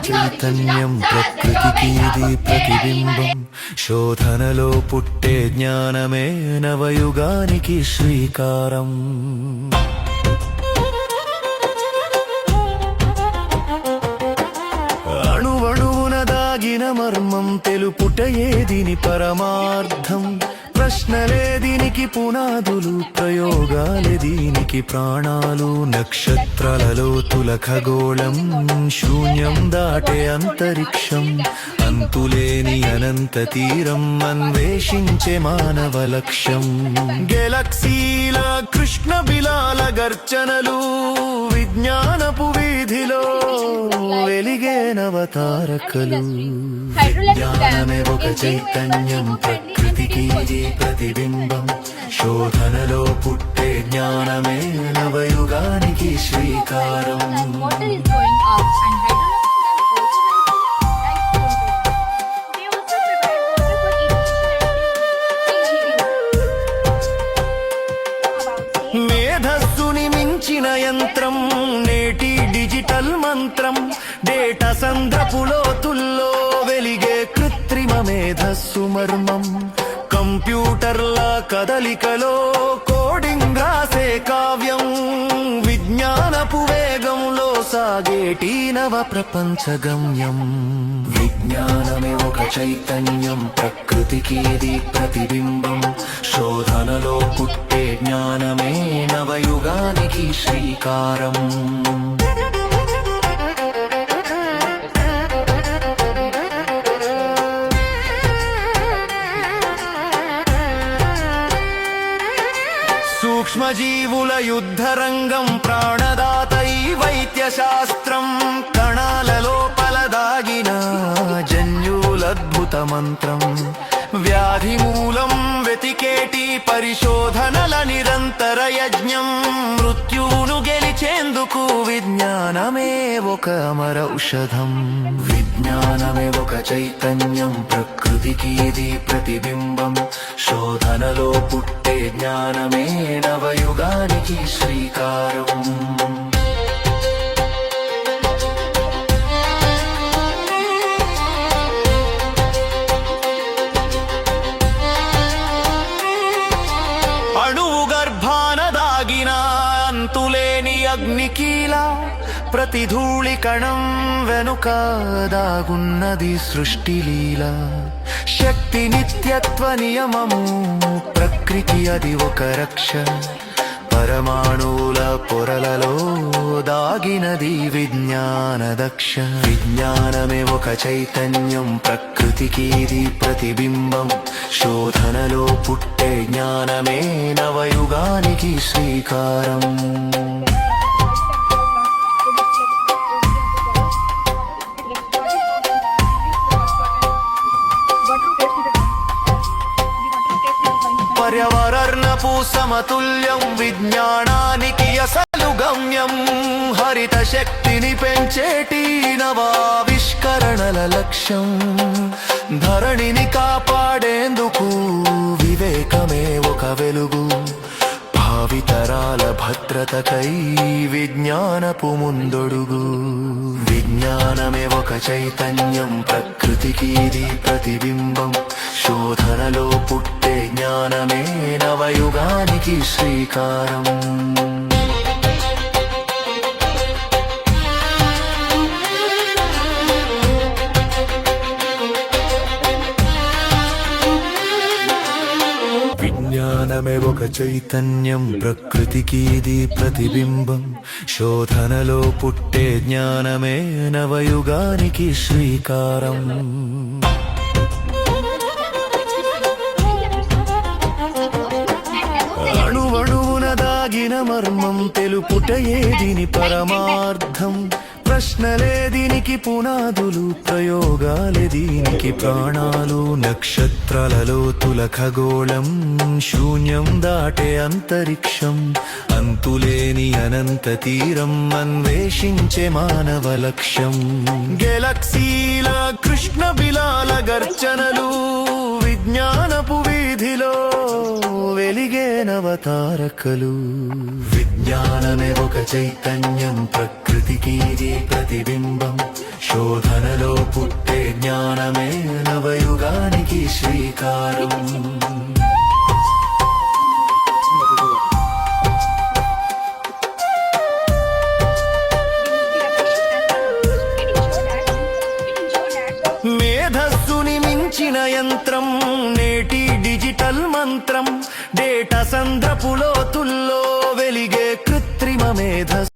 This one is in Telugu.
చైతన్యం ప్రకృతికి ఇది ప్రతిబింబం శోధనలో పుట్టే జ్ఞానమే నవయుగానికి శ్రీకారం అణువణువున దాగిన మర్మం తెలుపుటయే దీని పరమార్థం ప్రశ్నలే దీనికి పునాదులు ప్రయోగాలే దీనికి ప్రాణాలు నక్షత్రాలలో తులఖగోళం శూన్యం దాటే అంతరిక్షం అంతులేని అనంత తీరం అన్వేషించే మానవ లక్ష్యం గెలక్సీల కృష్ణ బిలాల గర్జనలు విజ్ఞానపు వీధిలో వెలిగే నవతారకలు జ్ఞానమే ఒక చైతన్యం ప్రకృతికి ప్రతిబింబం శోధనలో పుట్టే జ్ఞానమే నవయుగానికి శ్రీకారం మేధస్సుని మించిన యంత్రం నేటి డిజిటల్ మంత్రం డేటా సంద్రపు లోతుల్లో వెలిగే కృత్రిమ మేధస్సు మర్మం కంప్యూటర్ల కదలికలో కోడింగ్ రాసే కావ్యం విజ్ఞానపు వేగంలో సాగేటి నవ ప్రపంచ గమ్యం విజ్ఞానమే ఒక చైతన్యం ప్రకృతికి ఇది ప్రతిబింబం శోధనలో పుట్టే జ్ఞానమే నవయుగానికి శ్రీకారం సూక్ష్మజీవుల యుద్ధరంగం ప్రాణదాత ఈ వైద్య శాస్త్రం కణాల లోపల దాగిన జన్యులద్భుత మంత్రం వ్యాధి మూలం వెతికేటి పరిశోధనల నిరంతర యజ్ఞం మృత్యువును గెలిచేందుకు విజ్ఞానమే ఒక అమర ఔషధం విజ్ఞానమే ఒక చైతన్యం ప్రకృతికి ఇది ప్రతిబింబం శోధనలో పుట్టే జ్ఞానమే నవయుగానికి శ్రీకారం అణువు గర్భాన దాగిన అంతులేని అగ్నికీల ప్రతి ధూళి కణం వెనుక దాగున్నది సృష్టిలీల శక్తి నిత్యత్వ నియమము ప్రకృతి అది ఒక రక్ష పరమాణువుల పొరలలో దాగినది విజ్ఞాన దక్ష విజ్ఞానమే ఒక చైతన్యం ప్రకృతికి ఇది ప్రతిబింబం శోధనలో పుట్టే జ్ఞానమే నవయుగానికి శ్రీకారం పర్యావరణపు సమతుల్యం విజ్ఞానానికి అసలు గమ్యం హరిత శక్తిని పెంచేటి నవావిష్కరణల లక్ష్యం ధరణిని కాపాడేందుకు వివేకమే ఒక వెలుగు భావితరాల భద్రతకై విజ్ఞానపు ముందొడుగు విజ్ఞానమే ఒక చైతన్యం ప్రకృతికి ఇది ప్రతిబింబం శోధనలో పుట్టే జ్ఞానమే నవయుగానికి శ్రీకారం విజ్ఞానమే ఒక చైతన్యం ప్రకృతికి ఇది ప్రతిబింబం శోధనలో పుట్టే జ్ఞానమే నవయుగానికి శ్రీకారం అణువణువున దాగిన మర్మం తెలుపుటయే దీని పరమార్థం ప్రశ్నలే దీనికి పునాదులు ప్రయోగాలే దీనికి ప్రాణాలు నక్షత్రాలలో తులఖగోళం శూన్యం దాటే అంతరిక్షం అంతులేని అనంత తీరం అన్వేషించే మానవ లక్ష్యం గెలక్సీల కృష్ణ బిలాల గర్జనలు విజ్ఞానపు వీధిలో వెలిగే నవతారకలు. విజ్ఞానమే ఒక చైతన్యం, ప్రకృతికి ఇది ప్రతిబింబం. శోధనలో పుట్టే జ్ఞానమే నవయుగానికి శ్రీకారం. మేధస్సుని మించిన యంత్రం నేటి డిజిటల్ మంత్రం. డేటా సంద్రపు లోతుల్లో వెలిగే కృత్రిమ మేధస్సు.